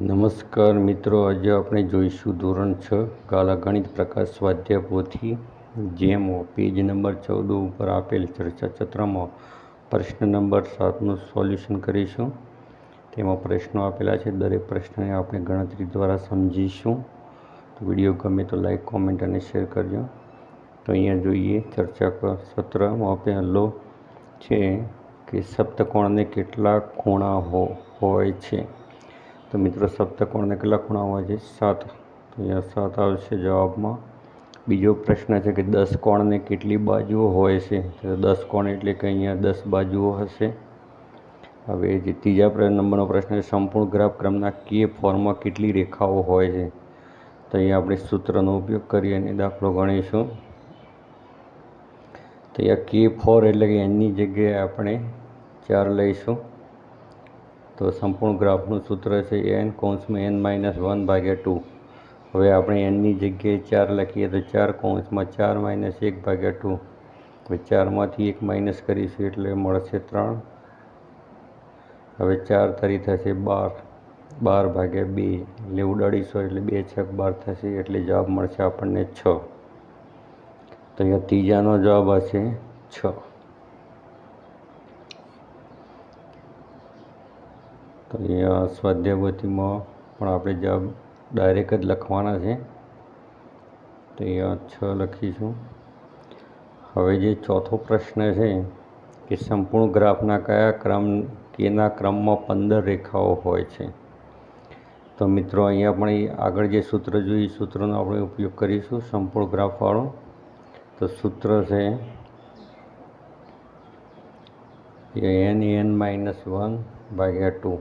નમસ્કાર મિત્રો, આજે આપણે જોઈશું ધોરણ 6 ગાલા ગણિત પ્રકાર સ્વાધ્યાય પોથી, જેમાં પેજ નંબર 14 ઉપર આપેલ ચર્ચા ચક્રમાં પ્રશ્ન નંબર 7નું સોલ્યુશન કરીશું. તેમાં પ્રશ્નો આપેલા છે. દરેક પ્રશ્નને આપણે ગણતરી દ્વારા સમજીશું. તો વિડીયો ગમે તો લાઈક, કોમેન્ટ અને શેર કરજો. તો અહીંયા જોઈએ, ચર્ચા સત્રમાં પહેલો છે કે સપ્તકોણને કેટલા ખૂણા હોય છે. તો મિત્રો, સપ્તકોણને કેટલા ખૂણા હોય છે? 7. તો અહીંયા 7 આવશે જવાબમાં. બીજો પ્રશ્ન છે કે 10 કોણને કેટલી બાજુઓ હોય છે? તો 10 કોણ એટલે કે અહીંયા 10 બાજુઓ હશે. હવે જે ત્રીજા નંબરનો પ્રશ્ન છે, સંપૂર્ણ ગ્રાફ ક્રમના કે ફોર્મમાં કેટલી રેખાઓ હોય છે? તો અહીંયા આપણે સૂત્રનો ઉપયોગ કરી અને દાખલો ગણીશું. તો અહીંયા K4 એટલે કે એનની જગ્યાએ આપણે 4 લઈશું. તો સંપૂર્ણ ગ્રાફનું સૂત્ર છે n(n-1/2). હવે આપણે એનની જગ્યાએ 4 લખીએ તો 4(4-1/2). હવે 4માંથી 1 માઇનસ કરીશું એટલે મળશે 3. હવે 4 તરી થશે 12, 12/2 એટલે ઉડાડીશું એટલે 2 છક 12 થશે એટલે જવાબ મળશે આપણને 6. તો અહીંયા ત્રીજાનો જવાબ હશે 6. તો અહીંયા સ્વાધ્યાય પણ આપણે જવાબ ડાયરેક્ટ જ લખવાના છે. તો અહીંયા 6 લખીશું. હવે જે ચોથો પ્રશ્ન છે કે સંપૂર્ણ ગ્રાફના કેના ક્રમમાં 15 રેખાઓ હોય છે. તો મિત્રો, અહીંયા પણ આગળ જે સૂત્ર જોઈએ સૂત્રનો આપણે ઉપયોગ કરીશું સંપૂર્ણ ગ્રાફવાળું. તો સૂત્ર છે n(n-1/2).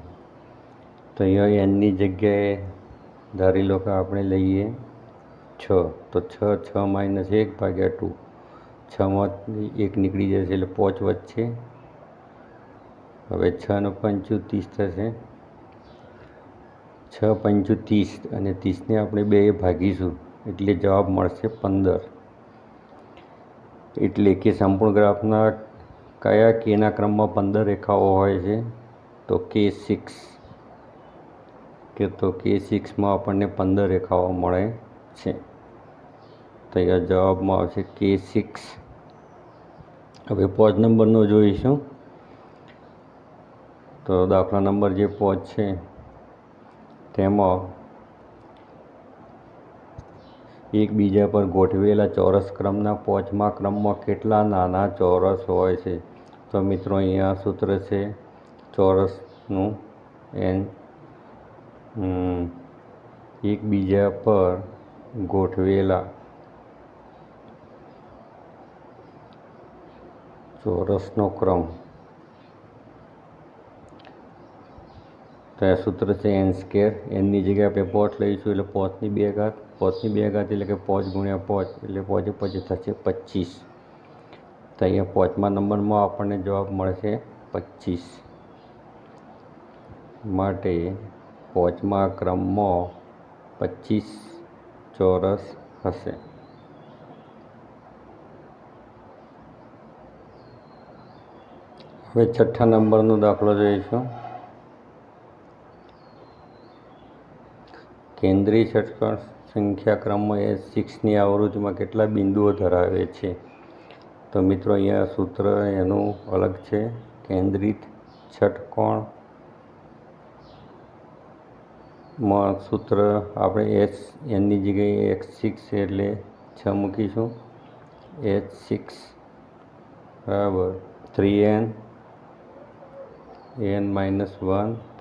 તો અહીંયા એનની જગ્યાએ ધારી લો કે આપણે લઈએ 6. તો 6 - 1/2. 6માંથી 1 નીકળી જશે એટલે 5 વધશે. હવે 6 × 5 = 30 થશે. 6 × 5 = 30 અને 30ને આપણે 2 ભાગીશું એટલે જવાબ મળશે 15. એટલે કે સંપૂર્ણ ગ્રાફના કયા કેના ક્રમમાં 15 રેખાઓ હોય છે? તો K6. તો K6માં આપણને 15 રેખાઓ મળે છે. તો અહીંયા જવાબમાં આવશે K6. હવે 5 નંબરનો જોઈશું. તો દાખલા નંબર જે 5 છે તેમાં એકબીજા પર ગોઠવેલા ચોરસ ક્રમના 5મા ક્રમમાં કેટલા નાના ચોરસ હોય છે? તો મિત્રો, અહીંયા સૂત્ર છે ચોરસનું એકબીજા પર ગોઠવેલા ચોરસનો ક્રમ. તો આ સૂત્ર છે n². એનની જગ્યાએ આપણે 5 લઈશું એટલે 5ની 2 ઘાત. 5ની 2 ઘાત એટલે કે 5 × 5 એટલે 5 × 5 થશે 25. તો અહીંયા 5મા નંબરમાં આપણને જવાબ મળશે 25. માટે 5મા ક્રમમાં 25 ચોરસ હશે. હવે 6થા નંબરનો દાખલો જોઈશું. કેન્દ્રીય ષટકોણ સંખ્યા ક્રમમાં S6ની આવૃત્તિમાં કેટલા બિંદુઓ ધરાવે છે? તો મિત્રો, અહીંયા સૂત્ર એનું અલગ છે. કેન્દ્રિત ષટકોણમાં સૂત્ર આપણે એનની જગ્યાએ x6 એટલે 6 મૂકીશું. h6 = 3n n-1 +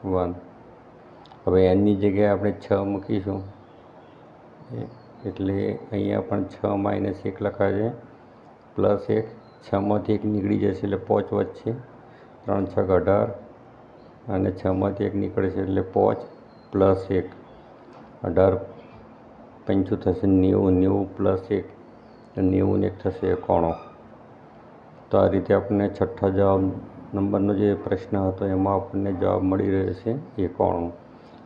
1. હવે એનની જગ્યાએ આપણે 6 મૂકીશું એટલે અહીંયા પણ 6 - 1 લખાશે +1. 6માંથી 1 નીકળી જશે એટલે 5 વધશે. 3 × 6 = 18 અને 6માંથી 1 નીકળશે એટલે 5 + 1. 18 × 5 થશે 90. 90 + 1 90 ને 1 થશે 91. તો આ રીતે આપણને 6થા નંબરનો જે પ્રશ્ન હતો એમાં આપણને જવાબ મળી રહ્યો છે 91.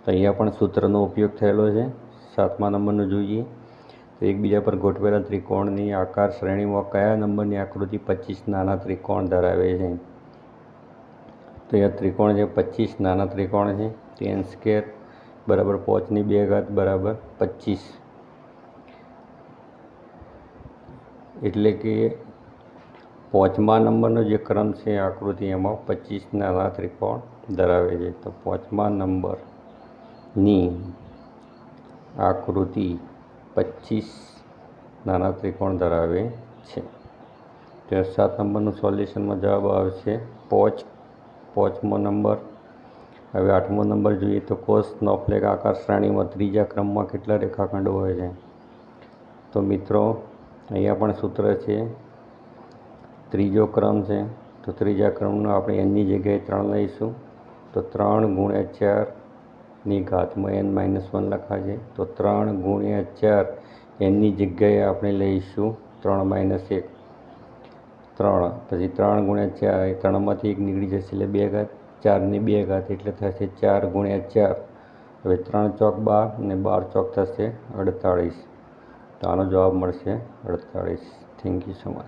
તો અહીંયા પણ સૂત્રનો ઉપયોગ થયેલો છે. 7મા નંબરનો જોઈએ. તો એકબીજા પર ગોઠવેલા ત્રિકોણની આકાર શ્રેણીમાં કયા નંબરની આકૃતિ 25 નાના ત્રિકોણ ધરાવે છે? તો અહીંયા ત્રિકોણ છે 25 નાના ત્રિકોણ છે. તો n સ્ક્વેર બરાબર 5/2 બરાબર 25. એટલે કે 5મા નંબરનો જે ક્રમ છે આકૃતિ એમાં 25 નાના ત્રિકોણ ધરાવે છે. તો 5મા નંબરની આકૃતિ 25 નાના ત્રિકોણ ધરાવે છે. તો 7 નંબરનું સોલ્યુશનમાં જવાબ આવશે 5મો નંબર. હવે 8મો નંબર જોઈએ તો કોસ સ્નોફ્લેક આકાર શ્રેણીમાં ત્રીજા ક્રમમાં કેટલા રેખાખંડો હોય છે? તો મિત્રો અહીંયા પણ સૂત્ર છે, ત્રીજો ક્રમ છે તો ત્રીજા ક્રમનો આપણે nની જગ્યાએ 3 લઈશું. તો 3 × 4 ઘાતમાં n-1 લખાશે. તો 3 × 4 nની જગ્યાએ આપણે લઈશું 3 - 1. 3 પછી 3 × 4 3માંથી 1 નીકળી જશે એટલે 2 ઘાત, 4ની 2 ઘાત એટલે થશે 4 × 4. હવે 3 ચોક 12 અને 12 ચોક થશે 48. તો આનો જવાબ મળશે 48. Thank you so much.